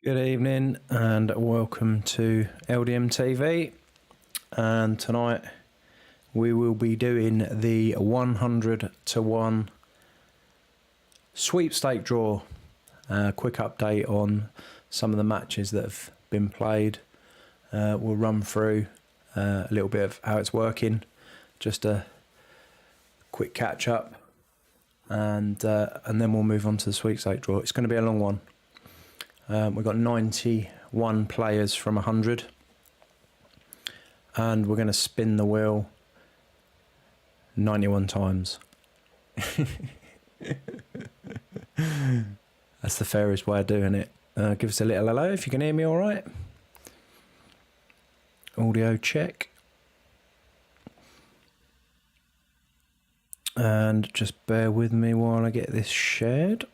Good evening and welcome to LDM TV, and tonight we will be doing the 100 to 1 sweepstake draw. Quick update on some of the matches that have been played. We'll run through a little bit of how it's working, just a quick catch up, and then we'll move on to the sweepstake draw. It's going to be a long one. We've got 91 players from 100, and we're going to spin the wheel 91 times. That's the fairest way of doing it. Give us a little hello if you can hear me all right. Audio check. And just bear with me while I get this shared.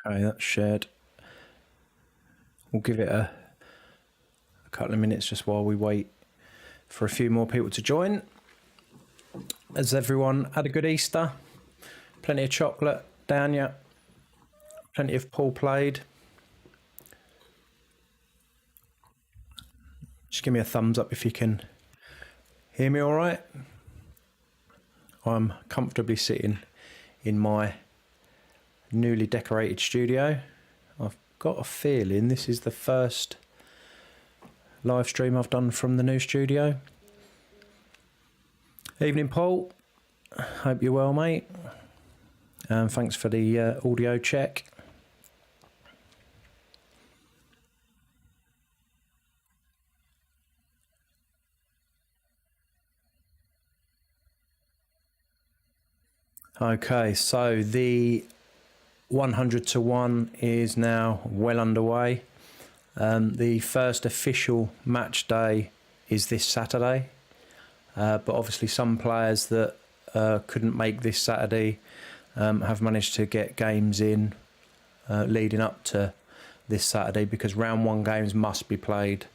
Okay, that's shared. We'll give it a couple of minutes just while we wait for a few more people to join. Has everyone had a good Easter? Plenty of chocolate down ya? Plenty of pool played? Just give me a thumbs up if you can hear me all right. I'm comfortably sitting in my newly decorated studio. I've got a feeling this is the first live stream I've done from the new studio. Evening, Paul. Hope you're well, mate. And thanks for the audio check. Okay, so the 100 to 1 is now well underway. The first official match day is this Saturday, but obviously some players that couldn't make this Saturday have managed to get games in leading up to this Saturday, because round one games must be played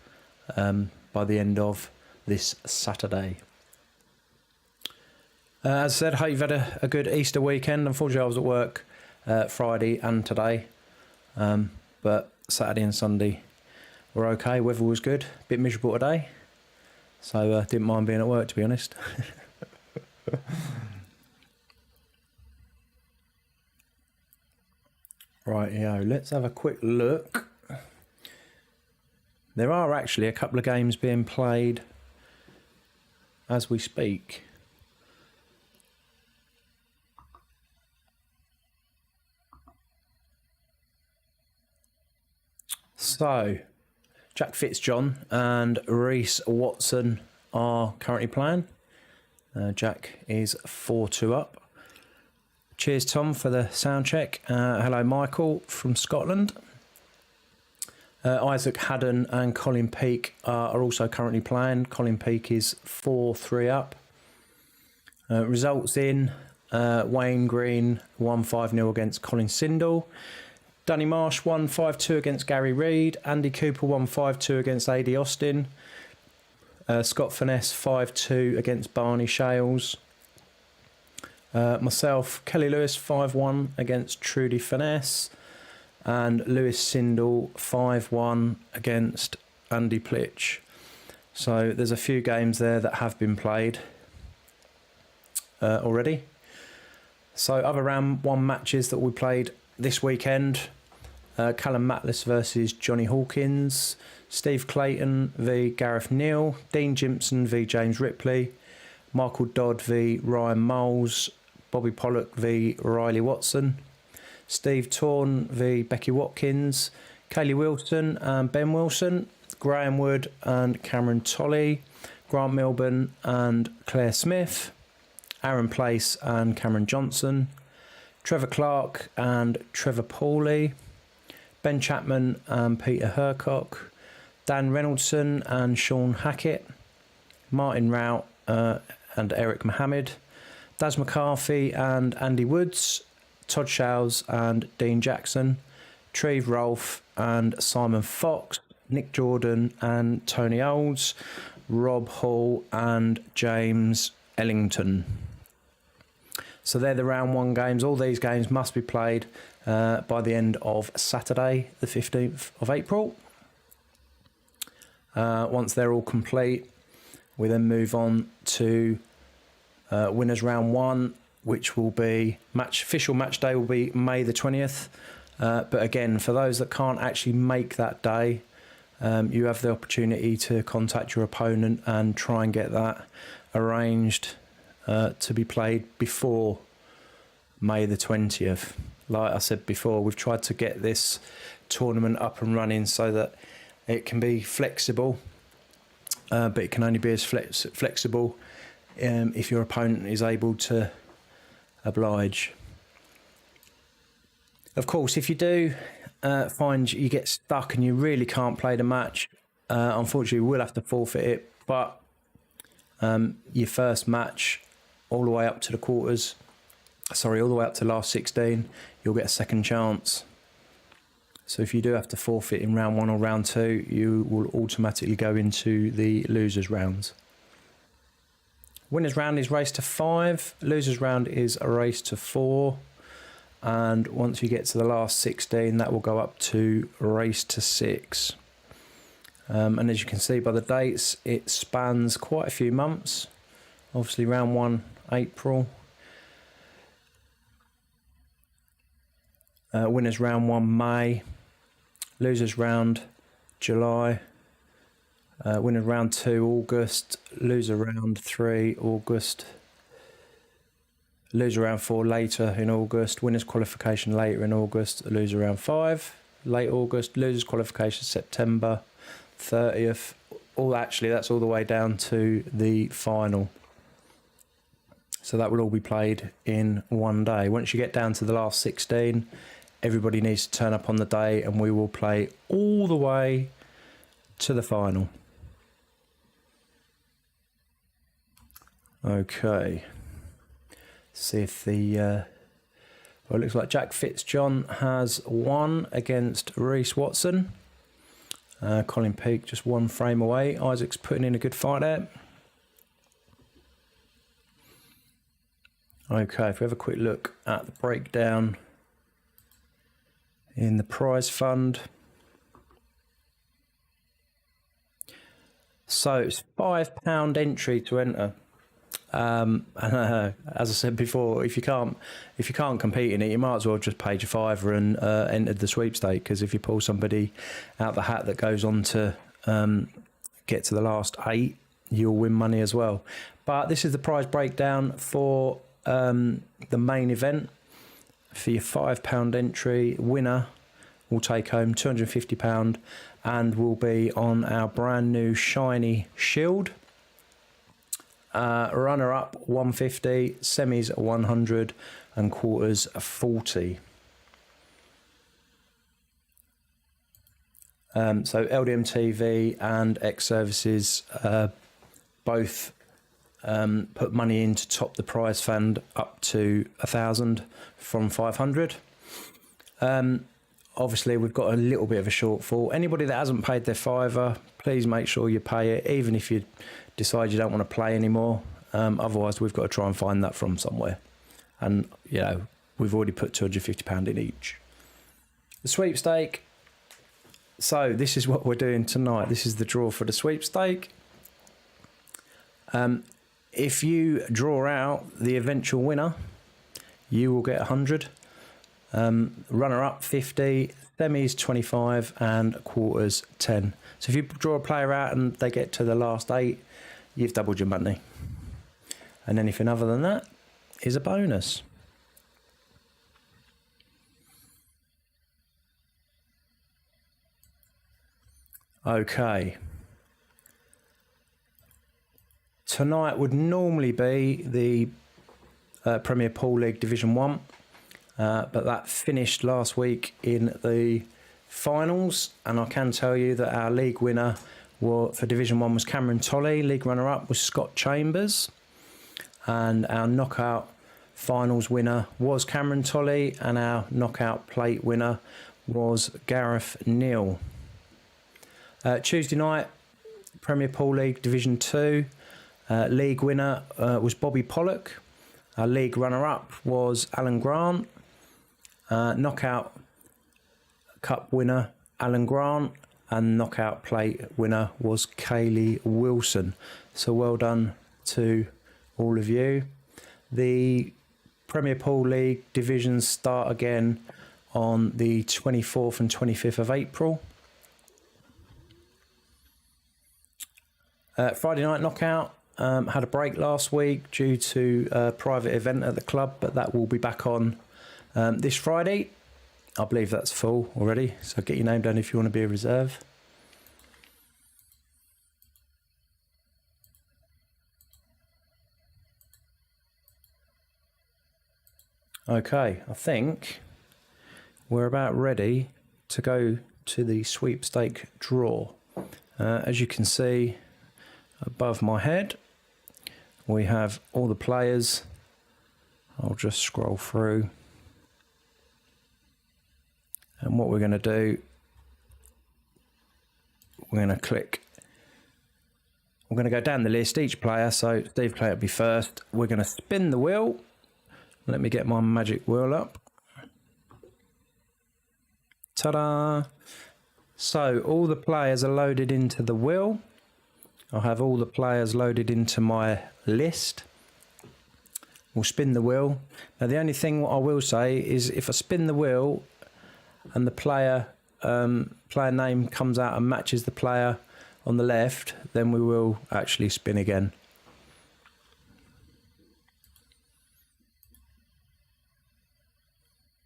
by the end of this Saturday. As I said, hope you've had a good Easter weekend. Unfortunately, I was at work Friday and today, but Saturday and Sunday were okay. Weather was good, a bit miserable today, so didn't mind being at work, to be honest. Right, let's have a quick look. There are actually a couple of games being played as we speak. So, Jack Fitzjohn and Reese Watson are currently playing. Jack is 4-2 up. Cheers, Tom, for the sound check. Hello, Michael from Scotland. Isaac Haddon and Colin Peake are also currently playing. Colin Peake is 4-3 up. Results in Wayne Green 1-5-0 against Colin Sindall. Danny Marsh 1-5-2 against Gary Reid. Andy Cooper 1-5-2 against AD Austin. Scott Finesse 5-2 against Barney Shales. Myself, Kelly Lewis 5-1 against Trudy Finesse. And Lewis Sindall 5-1 against Andy Plitch. So there's a few games there that have been played already. So other round one matches that we played this weekend: Callum Matlis versus Johnny Hawkins, Steve Clayton v Gareth Neal, Dean Jimpson v James Ripley, Michael Dodd v Ryan Moles, Bobby Pollock v Riley Watson, Steve Torn v Becky Watkins, Kaylee Wilson and Ben Wilson, Graham Wood and Cameron Tolley, Grant Milburn and Claire Smith, Aaron Place and Cameron Johnson, Trevor Clark and Trevor Pauley, Ben Chapman and Peter Hercock, Dan Reynoldson and Sean Hackett, Martin Rout and Eric Mohammed, Daz McCarthy and Andy Woods, Todd Showes and Dean Jackson, Treve Rolfe and Simon Fox, Nick Jordan and Tony Olds, Rob Hall and James Ellington. So they're the round one games. All these games must be played by the end of Saturday, the 15th of April. Once they're all complete, we then move on to winners round one, which will be official match day will be May the 20th. But again, for those that can't actually make that day, you have the opportunity to contact your opponent and try and get that arranged to be played before May the 20th. Like I said before, we've tried to get this tournament up and running so that it can be flexible, but it can only be as flexible if your opponent is able to oblige. Of course, if you do find you get stuck and you really can't play the match, unfortunately we'll have to forfeit it, but your first match all the way up to the quarters, all the way up to last 16, you'll get a second chance. So if you do have to forfeit in round one or round two, you will automatically go into the losers rounds. Winners round is race to 5, losers round is a race to 4, and once you get to the last 16, that will go up to race to 6. And as you can see by the dates, it spans quite a few months. Obviously round 1 April, winners round 1 May, losers round July, winners round 2 August, loser round 3 August, loser round 4 later in August, winners qualification later in August, loser round 5 late August, losers qualification September 30th. That's all the way down to the final. So that will all be played in one day. Once you get down to the last 16, everybody needs to turn up on the day and we will play all the way to the final. Okay. See if the... well, it looks like Jack Fitzjohn has won against Reece Watson. Colin Peake just one frame away. Isaac's putting in a good fight there. Okay, if we have a quick look at the breakdown in the prize fund. So it's £5 entry to enter. As I said before, if you can't compete in it, you might as well just paid your £5 and entered the sweepstake, because if you pull somebody out the hat that goes on to get to the last 8, you'll win money as well. But this is the prize breakdown for the main event. For your £5 entry, winner will take home £250 and will be on our brand new shiny shield. Runner up 150, semis 100 and quarters 40. So LDM TV and Ex Services both put money in to top the prize fund up to 1,000 from 500. Obviously, we've got a little bit of a shortfall. Anybody that hasn't paid their £5, please make sure you pay it, even if you decide you don't want to play anymore. Otherwise, we've got to try and find that from somewhere. And, you know, we've already put £250 in each. The sweepstake. So this is what we're doing tonight. This is the draw for the sweepstake. If you draw out the eventual winner, you will get 100. Runner up 50, semis 25 and quarters 10. So if you draw a player out and they get to the last 8, you've doubled your money. And anything other than that is a bonus. Okay. Tonight would normally be the Premier Pool League Division 1. But that finished last week in the finals, and I can tell you that our league winner for Division 1 was Cameron Tolley. League runner-up was Scott Chambers. and our knockout finals winner was Cameron Tolley, and our knockout plate winner was Gareth Neal. Tuesday night, Premier Pool League Division 2, league winner was Bobby Pollock. Our league runner-up was Alan Grant. Knockout cup winner Alan Grant, and knockout plate winner was Kaylee Wilson. So well done to all of you. The Premier Pool League divisions start again on the 24th and 25th of April. Friday night knockout had a break last week due to a private event at the club, but that will be back on this Friday. I believe that's full already, so get your name down if you want to be a reserve. Okay, I think we're about ready to go to the sweepstake draw. As you can see above my head, we have all the players. I'll just scroll through. And what we're going to do, we're going to click. We're going to go down the list, each player. So Steve Clay will be first. We're going to spin the wheel. Let me get my magic wheel up. Ta-da! So all the players are loaded into the wheel. I'll have all the players loaded into my list. We'll spin the wheel. Now the only thing what I will say is if I spin the wheel and the player name comes out and matches the player on the left, then we will actually spin again.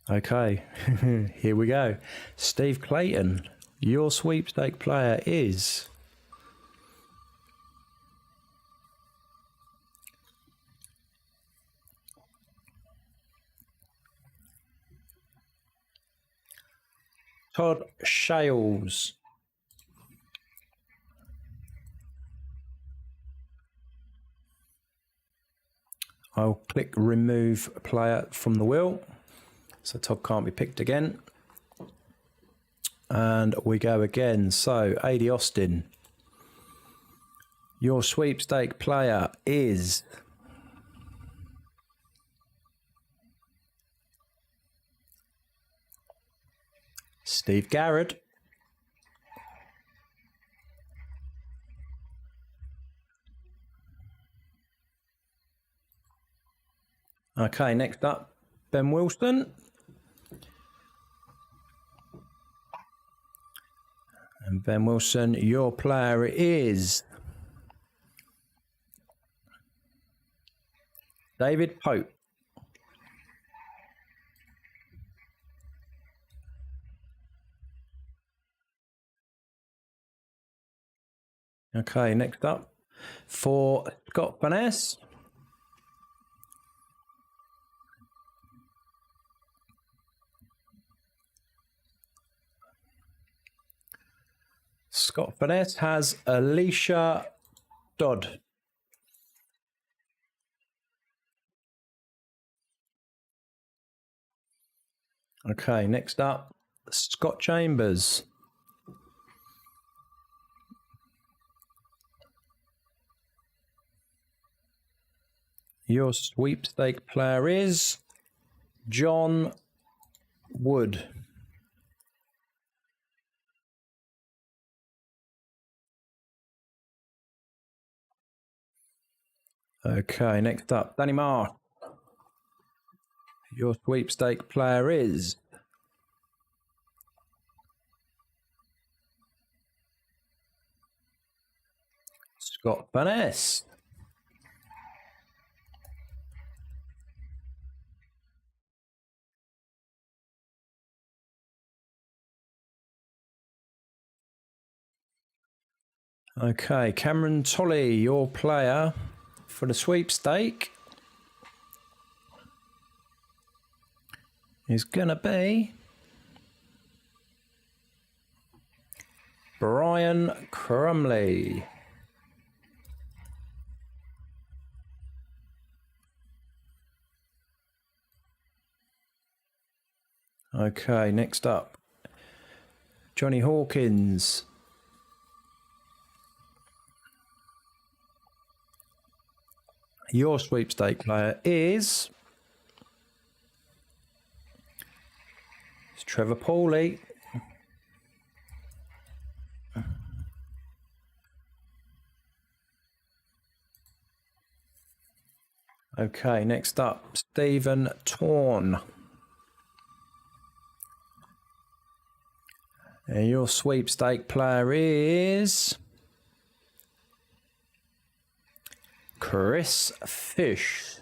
Okay, here we go. Steve Clayton, your sweepstake player is Todd Shales. I'll click remove player from the wheel, so Todd can't be picked again. And we go again. So AD Austin, your sweepstake player is Steve Garrett. Okay, next up, Ben Wilson. And Ben Wilson, your player is David Pope. Okay, next up for Scott Vaness. Scott Vaness has Alicia Dodd. Okay, next up, Scott Chambers. Your sweepstake player is John Wood. Okay, next up, Danny Marsh. Your sweepstake player is Scott Vaness. Okay, Cameron Tolley, your player for the sweepstake is going to be Brian Crumley. Okay, next up, Johnny Hawkins. Your sweepstake player is Trevor Pauly. Okay, next up, Stephen Torn. And your sweepstake player is Chris Fish.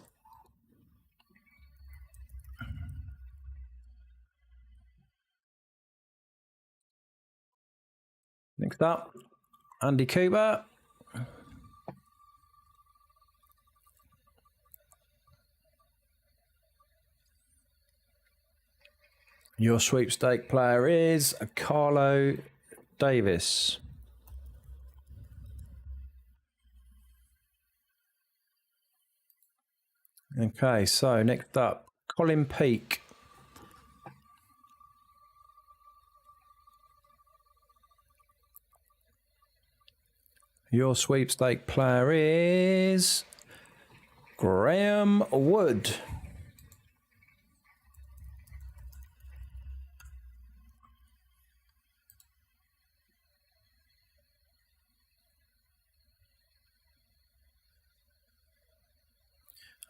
Next up, Andy Cooper. Your sweepstake player is Carlo Davis. Okay, so next up, Colin Peake. Your sweepstake player is Graham Wood.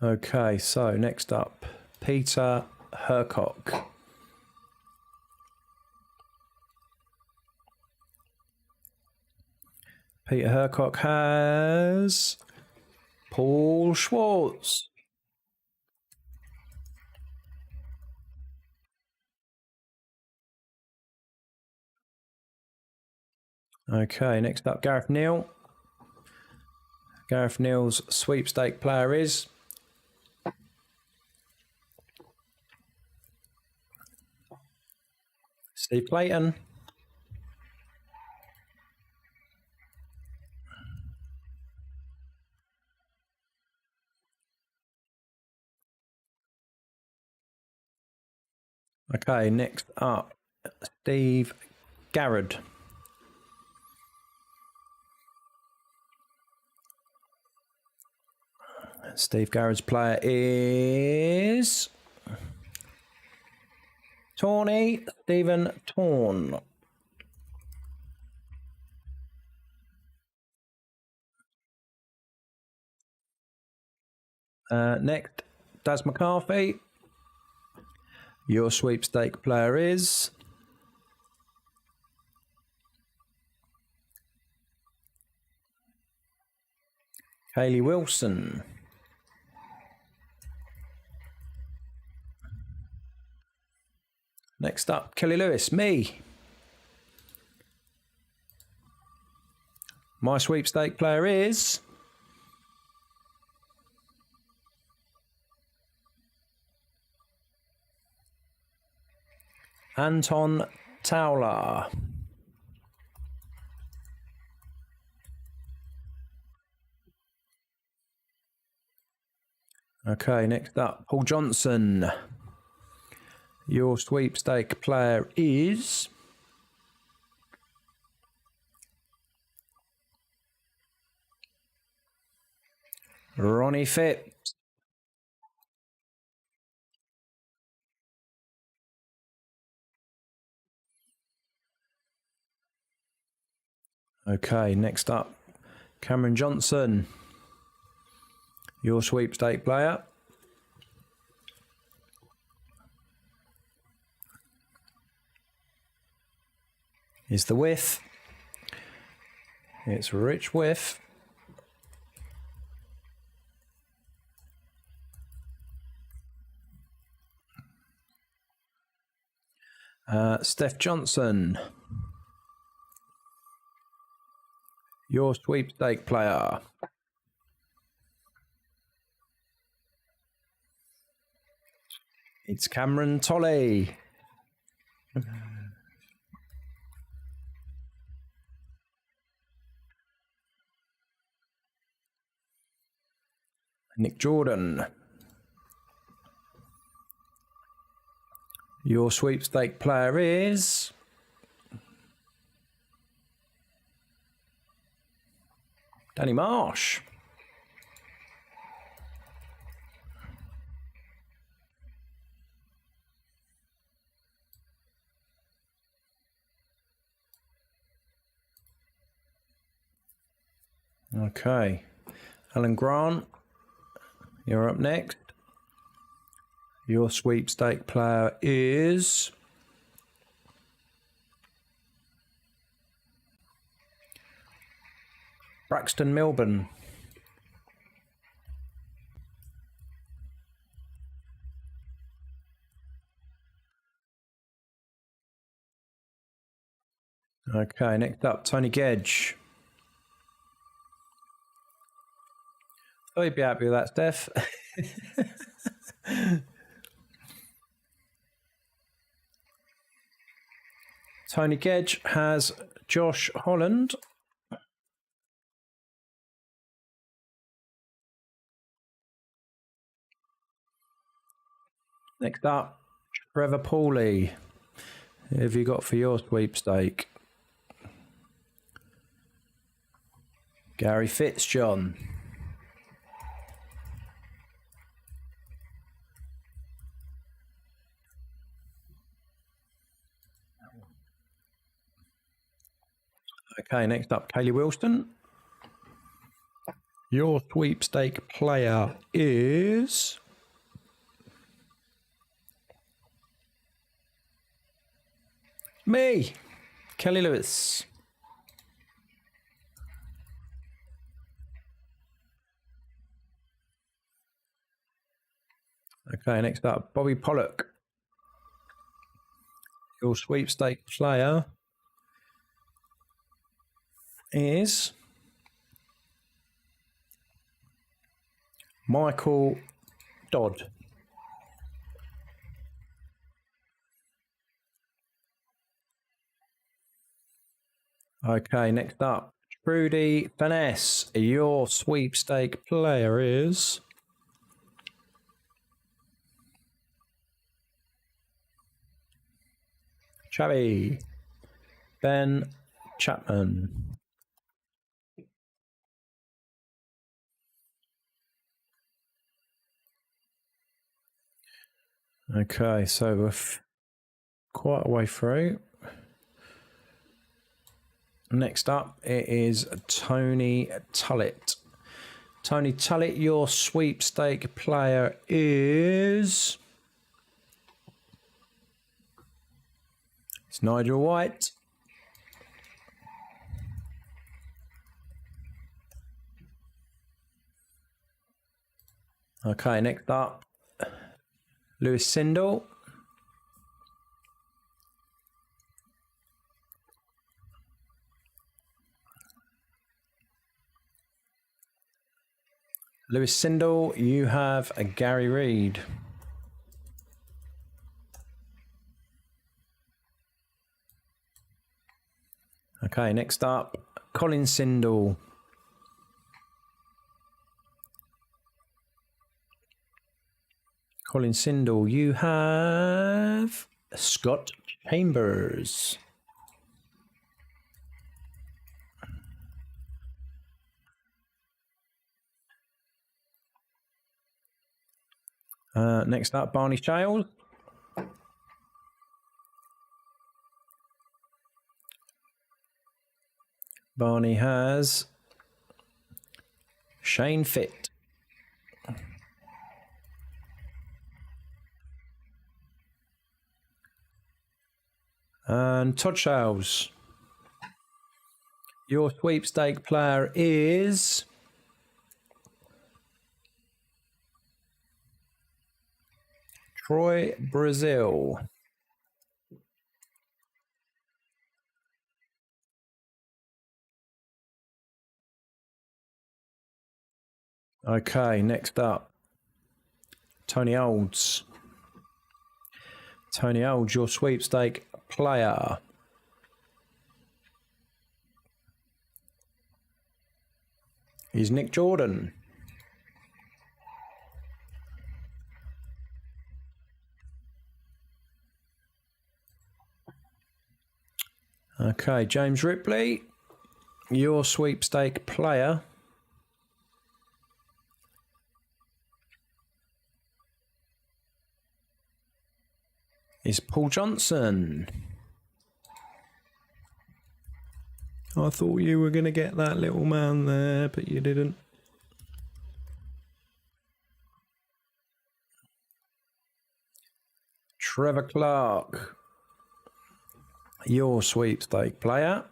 Okay, so next up, Peter Hercock. Peter Hercock has Paul Schwartz. Okay, next up, Gareth Neal. Gareth Neal's sweepstake player is Steve Clayton. Okay, next up, Steve Garrard. Steve Garrett's player is Tawny Stephen Torn. Next, Daz McCarthy. Your sweepstake player is Kaylee Wilson. Next up, Kelly Lewis, me. My sweepstake player is Anton Towler. Okay, next up, Paul Johnson. Your sweepstake player is Ronnie Phipps. Okay, next up, Cameron Johnson. Your sweepstake player is the Whiff. It's Rich Whiff. Steph Johnson. Your sweepstake player it's Cameron Tolley. Nick Jordan. Your sweepstake player is Danny Marsh. Okay, Alan Grant, you're up next. Your sweepstake player is Braxton Milburn. Okay, next up, Tony Gedge. Oh, you'd be happy with that, Steph. Tony Gedge has Josh Holland. Next up, Trevor Pauly. Who have you got for your sweepstake? Gary Fitzjohn. Okay, next up, Kaylee Wilson. Your sweepstake player is me, Kelly Lewis. Okay, next up, Bobby Pollock. Your sweepstake player is Michael Dodd. Okay, next up, Trudy Finesse. Your sweepstake player is Chavi Ben Chapman. Okay, so we're quite a way through. Next up, it is Tony Tullett. Tony Tullett, your sweepstake player is it's Nigel White. Okay, next up, Lewis Sindel. Lewis Sindel, you have a Gary Reid. Okay, next up, Colin Sindel. Colin Sindel, you have Scott Chambers. Next up, Barney Shales. Barney has Shane Fitt. And Todd Shales. Your sweepstake player is Troy Brazil. Okay, next up, Tony Olds. Tony Olds, your sweepstake player is Nick Jordan. Okay, James Ripley, your sweepstake player is Paul Johnson. I thought you were going to get that little man there, but you didn't. Trevor Clark, your sweepstake player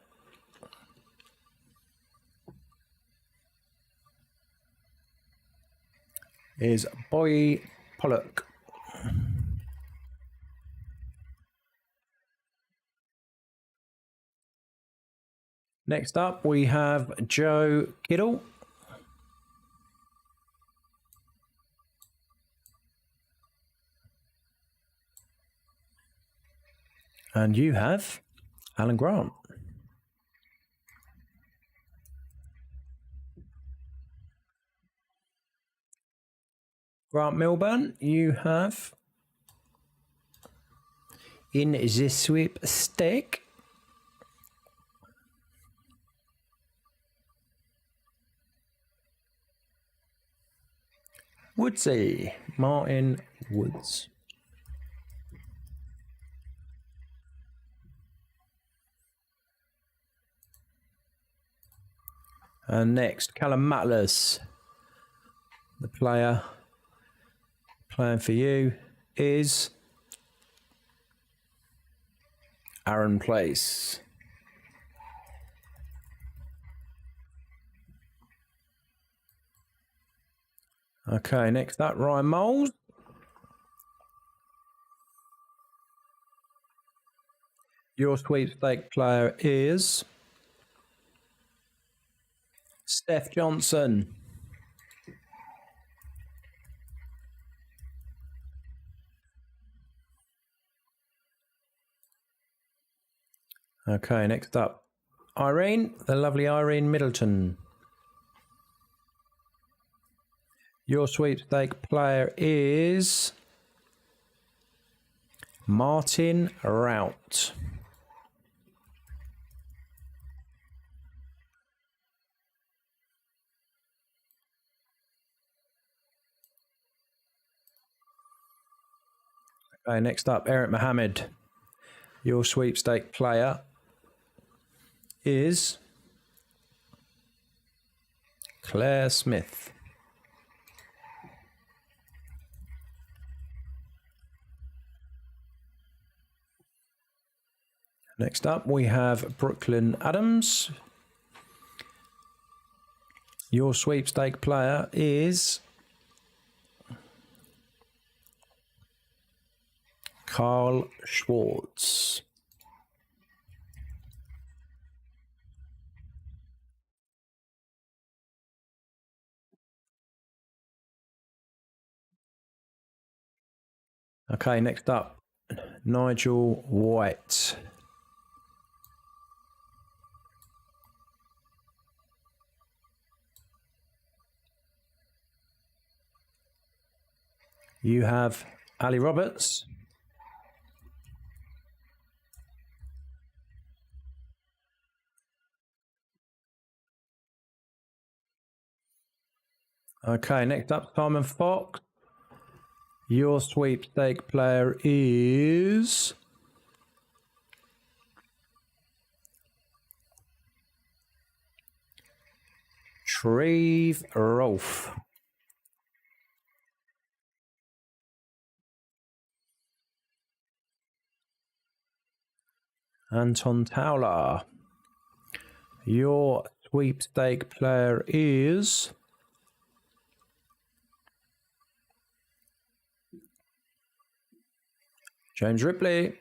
is Boy Pollock. Next up, we have Joe Kiddle. And you have Alan Grant. Grant Milburn, you have in the sweepstake Woodsy, Martin Woods. And next, Callum Matlas. The player playing for you is Aaron Place. Okay, next up, Ryan Moles. Your sweepstake player is Steph Johnson. Okay, next up, Irene, the lovely Irene Middleton. Your sweepstake player is Martin Rout. Okay, next up, Eric Mohammed. Your sweepstake player is Claire Smith. Next up, we have Brooklyn Adams. Your sweepstake player is Carl Schwartz. Okay, next up, Nigel White. You have Ali Roberts. Okay, next up, Simon Fox. Your sweepstake player is Treve Rolfe. Anton Towler. Your sweepstake player is James Ripley.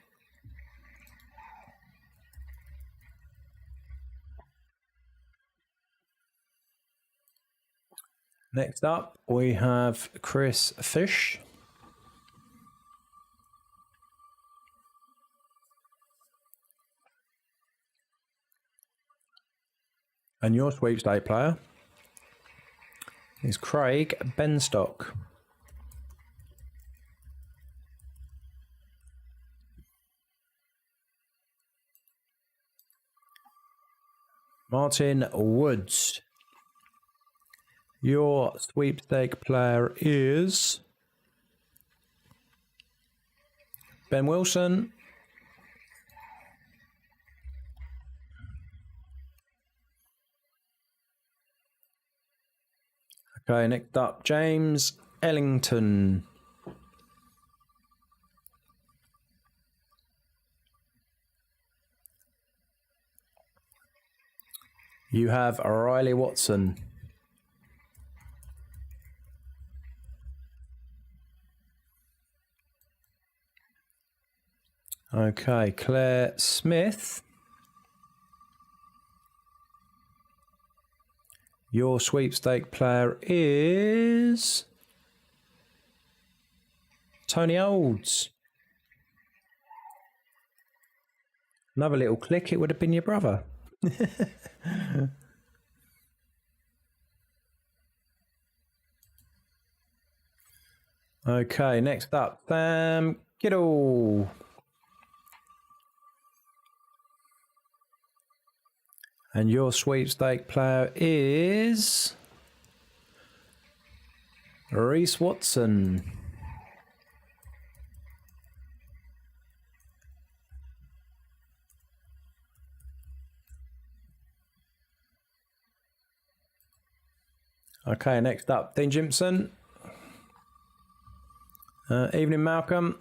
Next up, we have Chris Fish. And your sweepstake player is Craig Benstock. Martin Woods. Your sweepstake player is Ben Wilson. Okay, next up, James Ellington. You have Riley Watson. Okay, Claire Smith. Your sweepstake player is Tony Olds. Another little click, it would have been your brother. Okay, next up, Sam Kittle. And your sweepstake player is Reese Watson. Okay, next up, Dean Jimpson. Evening, Malcolm.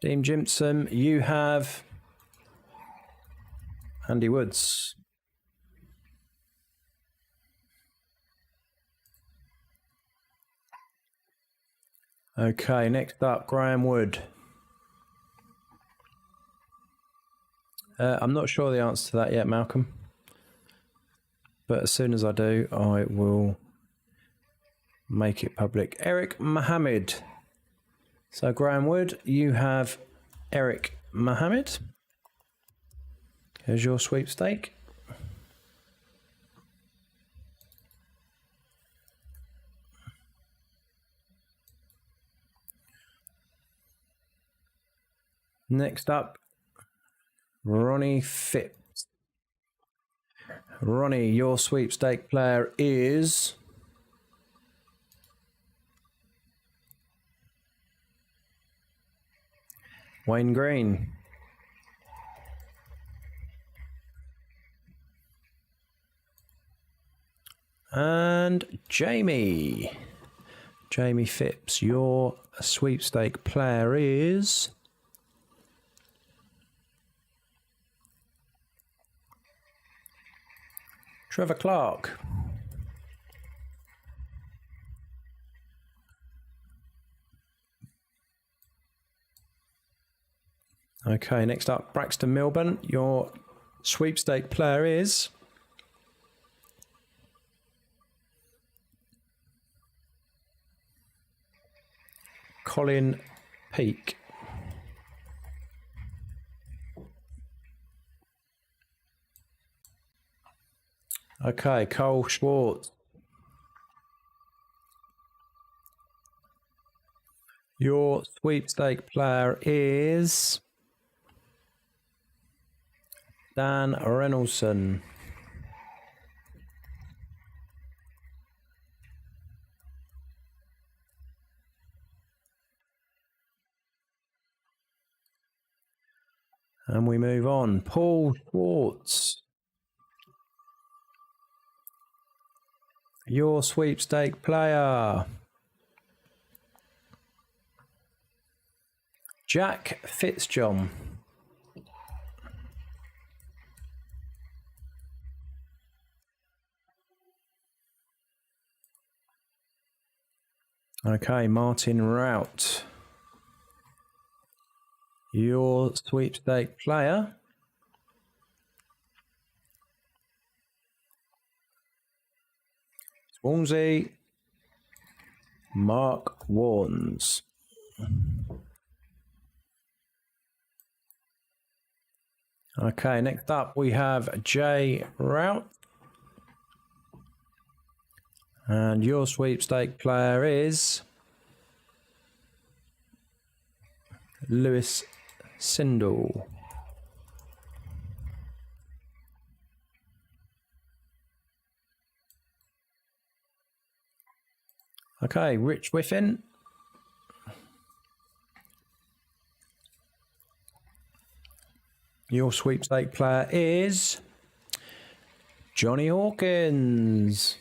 Dean Jimpson, you have Andy Woods. Okay, next up, Graham Wood. I'm not sure the answer to that yet, Malcolm. But as soon as I do, I will make it public. Eric Mohammed. So, Graham Wood, you have Eric Mohammed. Here's your sweepstake. Next up, Ronnie Phipps. Ronnie, your sweepstake player is Wayne Green. And Jamie. Jamie Phipps, your sweepstake player is Trevor Clark. Okay, next up, Braxton Milburn. Your sweepstake player is Colin Peake. Okay, Cole Schwartz. Your sweepstake player is Dan Reynoldson. And we move on. Paul Schwartz. Your sweepstake player. Jack Fitzjohn. Okay, Martin Rout. Your sweepstake player. Swansea, Mark Warnes. Okay, next up we have Jay Rout. And your sweepstake player is Lewis Sindel. Okay, Rich Whiffin. Your sweepstake player is Johnny Hawkins.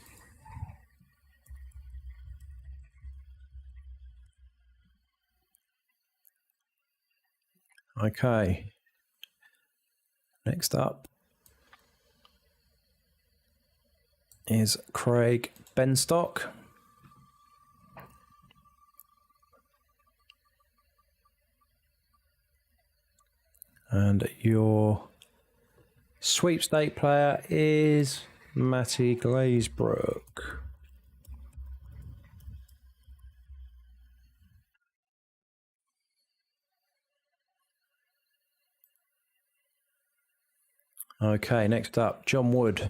Okay. Next up is Craig Benstock. And your sweepstake player is Matty Glazebrook. Okay, next up, John Wood.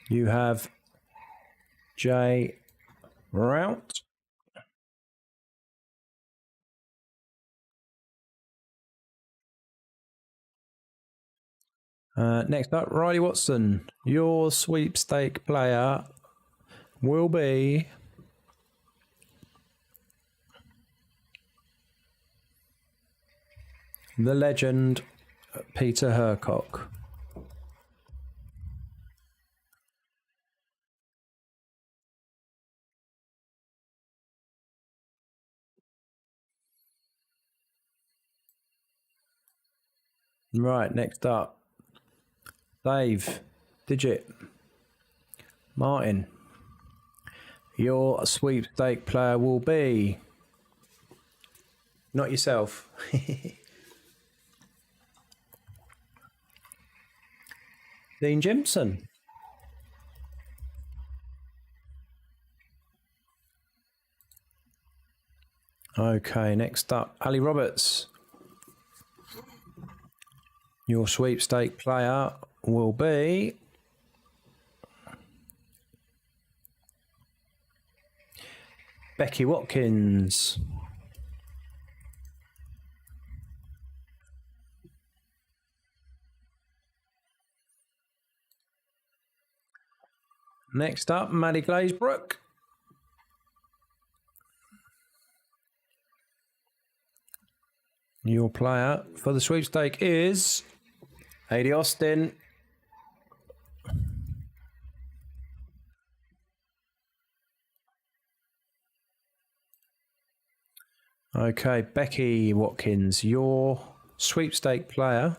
You have Jay Rout. Next up, Riley Watson. Your sweepstake player will be the legend Peter Hercock. Right, next up, Dave Digit Martin. Your sweepstake player will be not yourself. Dean Jimson. Okay, next up, Ali Roberts. Your sweepstake player will be Becky Watkins. Next up, Maddie Glazebrook. Your player for the sweepstake is Adi Austin. Okay, Becky Watkins, your sweepstake player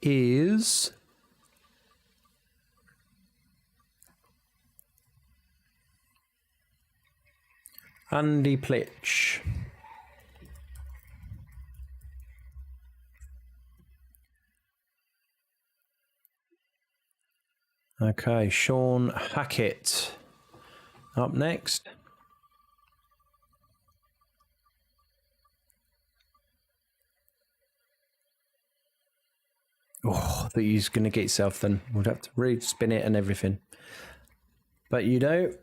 is Andy Plitch. Okay, Sean Hackett up next. Oh, that he's going to get yourself then. We'd have to re-spin it and everything. But you don't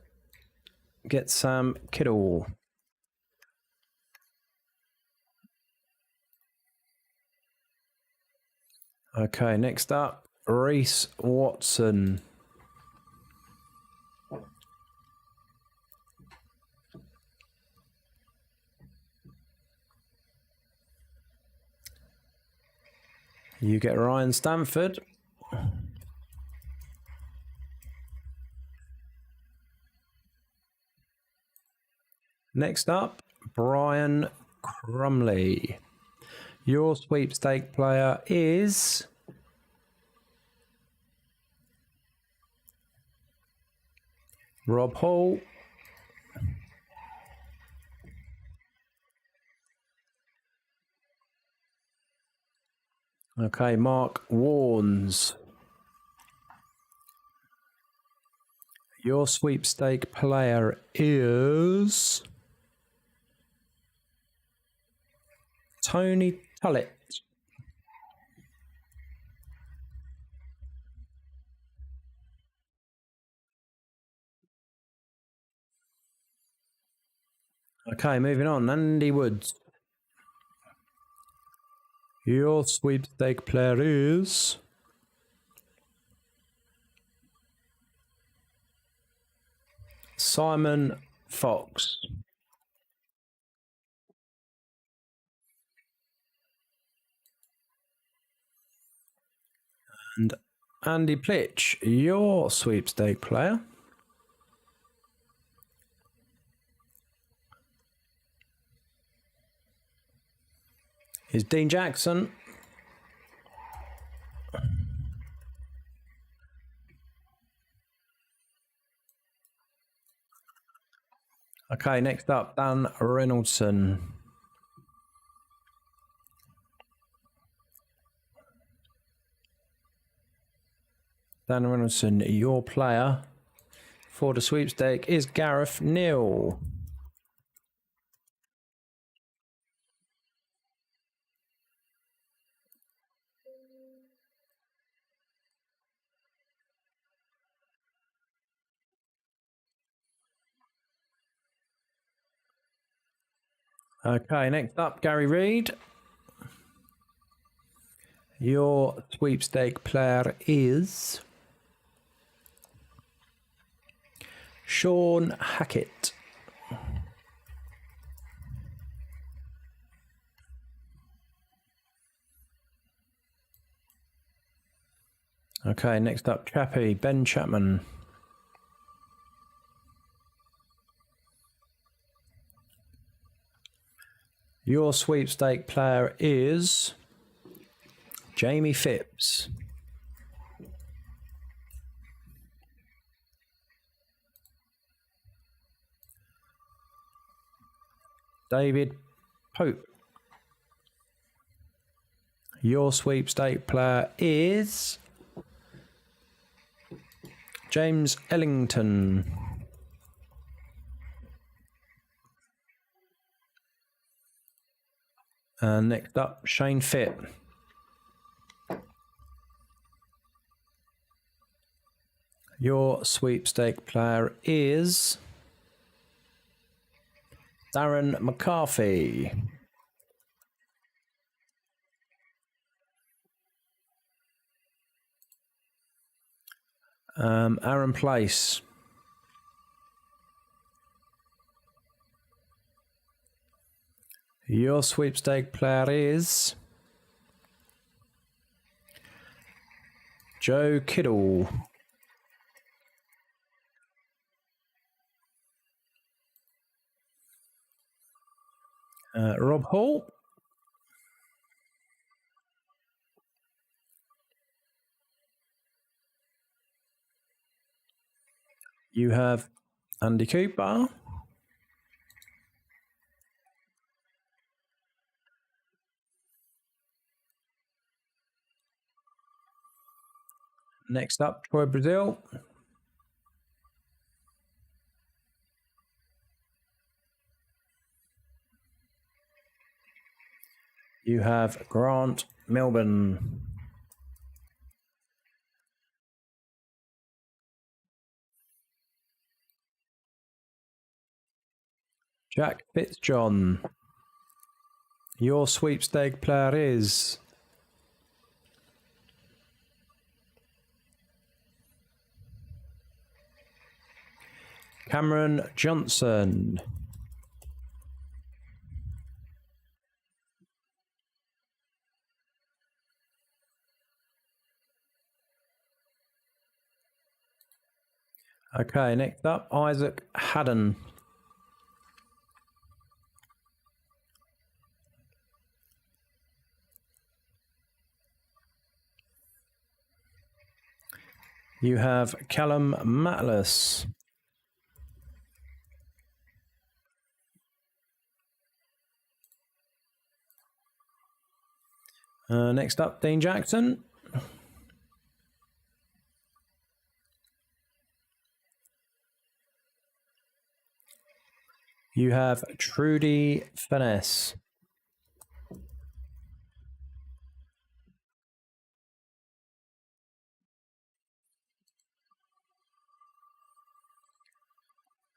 get Sam Kittle. Okay, next up, Reese Watson. You get Ryan Stanford. Next up, Brian Crumley. Your sweepstake player is Rob Hall. Okay, Mark Warnes. Your sweepstake player is Tony Tullett. Okay, moving on. Andy Woods. Your sweepstake player is Simon Fox. And Andy Plitch, your sweepstake player is Dean Jackson. Okay, next up, Dan Reynoldson. Dan Reynoldson, your player for the sweepstake is Gareth Neal. Okay, next up, Gary Reid. Your sweepstake player is Sean Hackett. Okay, next up, Chappie, Ben Chapman. Your sweepstake player is Jamie Phipps. David Pope. Your sweepstake player is James Ellington. And next up, Shane Fitt. Your sweepstake player is Darren McCarthy. Aaron Place. Your sweepstake player is Joe Kiddle. Rob Hall. You have Andy Cooper. Next up, Troy Brazil. You have Grant Melbourne. Jack Fitzjohn. Your sweepstake player is Cameron Johnson. Okay, next up, Isaac Haddon. You have Callum Matlas. Next up, Dean Jackson. You have Trudy Finesse.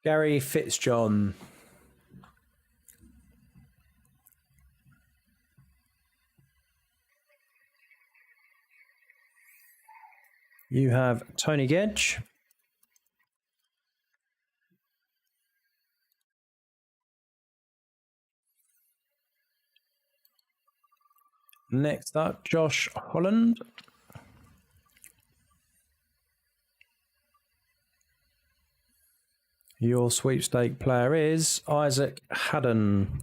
Gary Fitzjohn. You have Tony Gedge. Next up, Josh Holland. Your sweepstake player is Isaac Haddon.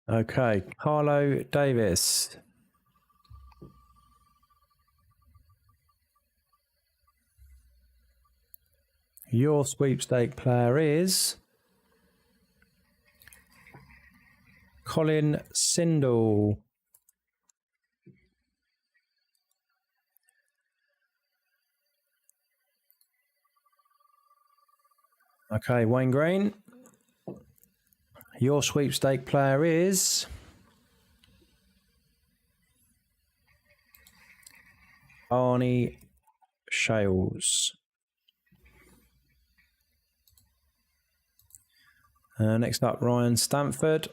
Okay, Carlo Davis. Your sweepstake player is Colin Sindel. Okay, Wayne Green. Your sweepstake player is Arnie Shales. Next up, Ryan Stanford.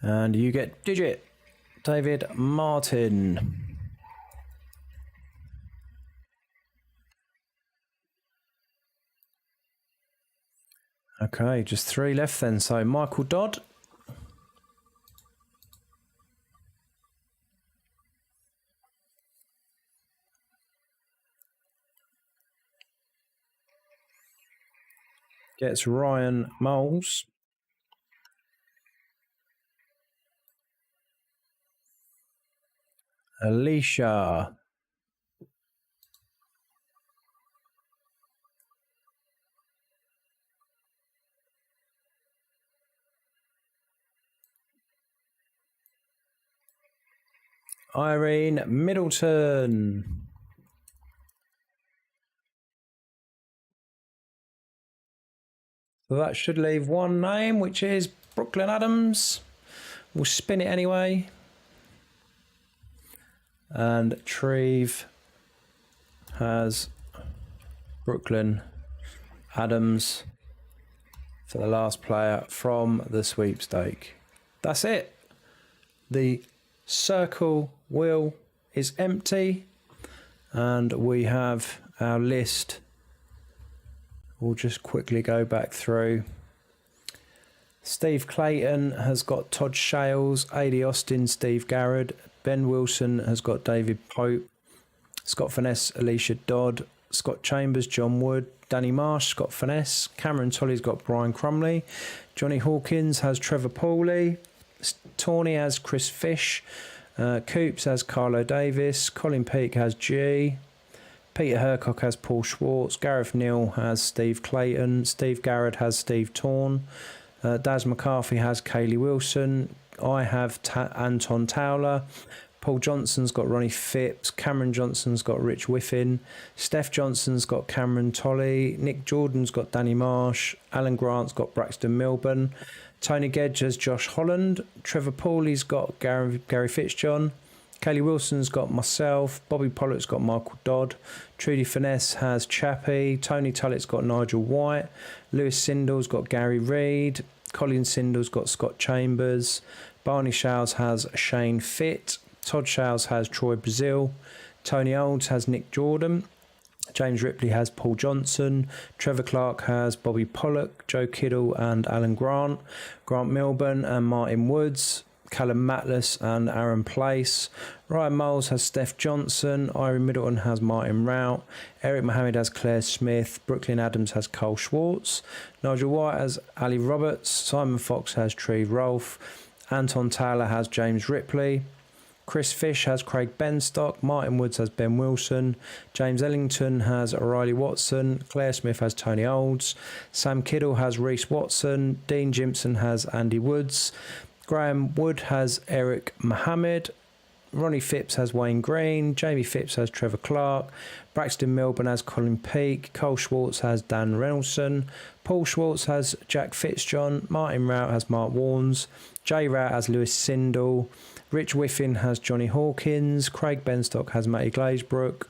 And you get Digit, David Martin. Okay, just 3 left then. So Michael Dodd. Gets Ryan Moles. Alicia. Irene Middleton. So that should leave one name, which is Brooklyn Adams. We'll spin it anyway. And Treve has Brooklyn Adams for the last player from the sweepstake. That's it. The circle wheel is empty and we have our list. We'll just quickly go back through. Steve Clayton has got Todd Shales, A.D. Austin, Steve Garrett. Ben Wilson has got David Pope. Scott Finesse, Alicia Dodd. Scott Chambers, John Wood. Danny Marsh, Scott Finesse. Cameron Tolley's got Brian Crumley. Johnny Hawkins has Trevor Pooley. Tawny has Chris Fish. Coops has Carlo Davis. Colin Peake has G. Peter Hercock has Paul Schwartz. Gareth Neal has Steve Clayton. Steve Garrett has Steve Torn. Daz McCarthy has Kaylee Wilson. I have Anton Towler. Paul Johnson's got Ronnie Phipps. Cameron Johnson's got Rich Whiffin. Steph Johnson's got Cameron Tolley. Nick Jordan's got Danny Marsh. Alan Grant's got Braxton Milburn. Tony Gedge has Josh Holland. Trevor Pooley's got Gary Fitzjohn. Kaylee Wilson's got myself. Bobby Pollock's got Michael Dodd. Trudy Finesse has Chappie. Tony Tullett's got Nigel White. Lewis Sindel's got Gary Reid. Colin Sindel's got Scott Chambers. Barney Shales has Shane Fitt. Todd Shales has Troy Brazil. Tony Olds has Nick Jordan. James Ripley has Paul Johnson. Trevor Clark has Bobby Pollock. Joe Kiddle and Alan Grant. Grant Milburn and Martin Woods. Callum Matlas and Aaron Place. Ryan Moles has Steph Johnson. Irene Middleton has Martin Rout. Eric Mohammed has Claire Smith. Brooklyn Adams has Cole Schwartz. Nigel White has Ali Roberts. Simon Fox has Treve Rolfe. Anton Taylor has James Ripley. Chris Fish has Craig Benstock. Martin Woods has Ben Wilson. James Ellington has O'Reilly Watson. Claire Smith has Tony Olds. Sam Kiddle has Reese Watson. Dean Jimpson has Andy Woods. Graham Wood has Eric Mohammed. Ronnie Phipps has Wayne Green. Jamie Phipps has Trevor Clark. Braxton Milburn has Colin Peake. Cole Schwartz has Dan Reynoldson. Paul Schwartz has Jack Fitzjohn. Martin Rout has Mark Warnes. Jay Rout has Lewis Sindel. Rich Whiffin has Johnny Hawkins. Craig Benstock has Matty Glazebrook.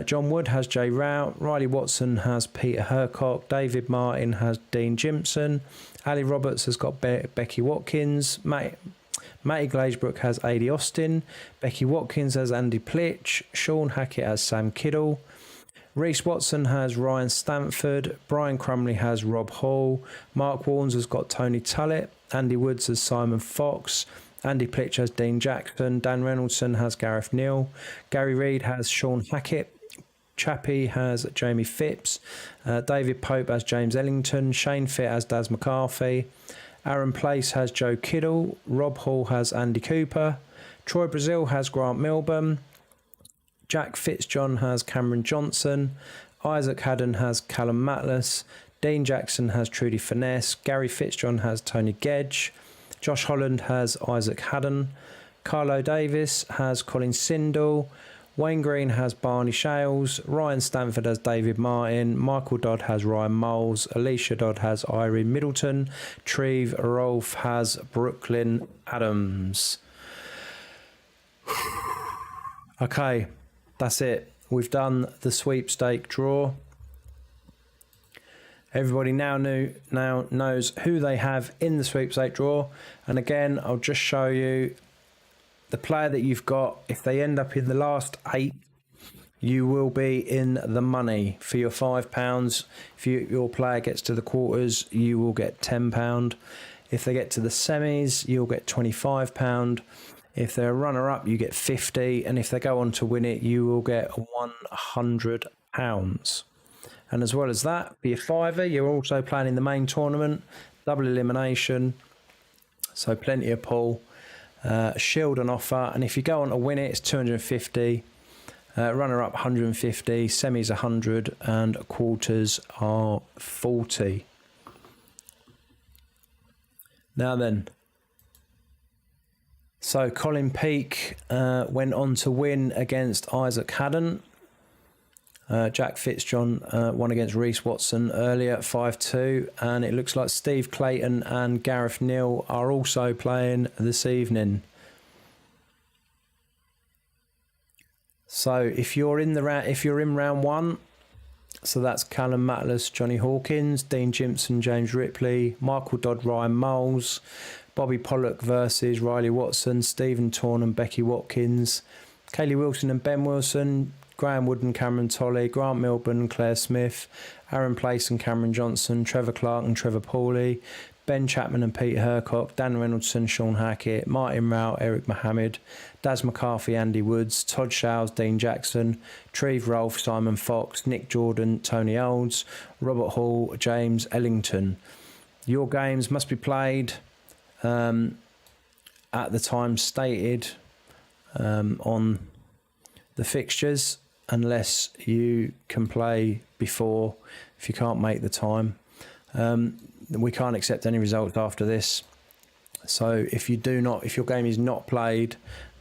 John Wood has Jay Rout, Riley Watson has Peter Hercock, David Martin has Dean Jimpson, Ali Roberts has got Becky Watkins, Matty Glazebrook has Adi Austin, Becky Watkins has Andy Plitch, Sean Hackett has Sam Kiddle, Reece Watson has Ryan Stanford, Brian Crumley has Rob Hall, Mark Warnes has got Tony Tullett, Andy Woods has Simon Fox, Andy Plitch has Dean Jackson, Dan Reynoldson has Gareth Neal, Gary Reid has Sean Hackett, Chappie has Jamie Phipps, David Pope has James Ellington, Shane Fitt has Daz McCarthy, Aaron Place has Joe Kiddle, Rob Hall has Andy Cooper, Troy Brazil has Grant Milburn, Jack Fitzjohn has Cameron Johnson, Isaac Haddon has Callum Matlas, Dean Jackson has Trudy Finesse, Gary Fitzjohn has Tony Gedge, Josh Holland has Isaac Haddon, Carlo Davis has Colin Sindel, Wayne Green has Barney Shales, Ryan Stanford has David Martin, Michael Dodd has Ryan Moles, Alicia Dodd has Irene Middleton, Treve Rolfe has Brooklyn Adams. Okay, that's it. We've done the sweepstake draw. Everybody now knows who they have in the sweepstake draw. And again, I'll just show you the player that you've got. If they end up in the last 8, you will be in the money for your £5. If your player gets to the quarters, you will get £10. If they get to the semis, you'll get £25. If they're a runner-up, you get 50, and if they go on to win it, you will get £100. And as well as that, for your fiver, you're also playing in the main tournament, double elimination, so plenty of pool, shield on offer, and if you go on to win it, it's 250, runner-up 150, semis 100, and quarters are 40. Now then, so Colin Peake went on to win against Isaac Haddon. Jack Fitzjohn won against Reece Watson earlier at 5-2, and it looks like Steve Clayton and Gareth Neal are also playing this evening. So if you're in round 1, so that's Callum Matlas, Johnny Hawkins, Dean Jimpson, James Ripley, Michael Dodd, Ryan Moles, Bobby Pollock versus Riley Watson, Stephen Torn and Becky Watkins, Kaylee Wilson and Ben Wilson, Graham Wood and Cameron Tolley, Grant Milburn and Claire Smith, Aaron Place and Cameron Johnson, Trevor Clark and Trevor Pawley, Ben Chapman and Peter Hercock, Dan Reynoldson, Sean Hackett, Martin Rao, Eric Mohammed, Daz McCarthy, Andy Woods, Todd Showes, Dean Jackson, Treve Rolfe, Simon Fox, Nick Jordan, Tony Olds, Robert Hall, James Ellington. Your games must be played at the time stated on the fixtures, unless you can play before. If you can't make the time, we can't accept any results after this. So if your game is not played,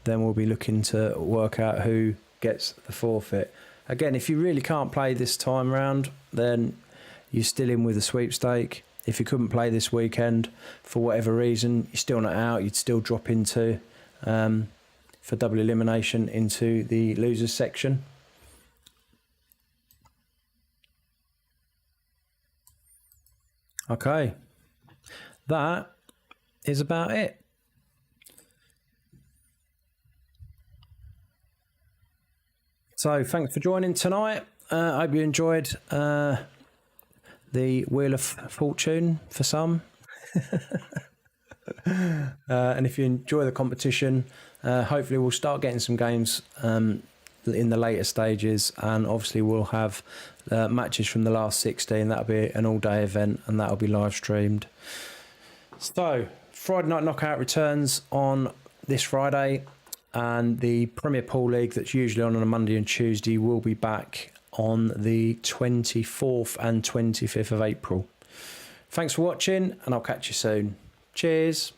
then we'll be looking to work out who gets the forfeit. Again, if you really can't play this time round, then you're still in with the sweepstake. If you couldn't play this weekend for whatever reason, you're still not out, you'd still drop into for double elimination into the losers section. Okay, that is about it. So thanks for joining tonight. I hope you enjoyed the Wheel of Fortune for some. And if you enjoy the competition, hopefully we'll start getting some games in the later stages, and obviously we'll have matches from the last 16. That'll be an all-day event, and that'll be live streamed. So Friday Night Knockout returns on this Friday, and the Premier Pool League, that's usually on a Monday and Tuesday, will be back on the 24th and 25th of April. Thanks for watching, and I'll catch you soon. Cheers.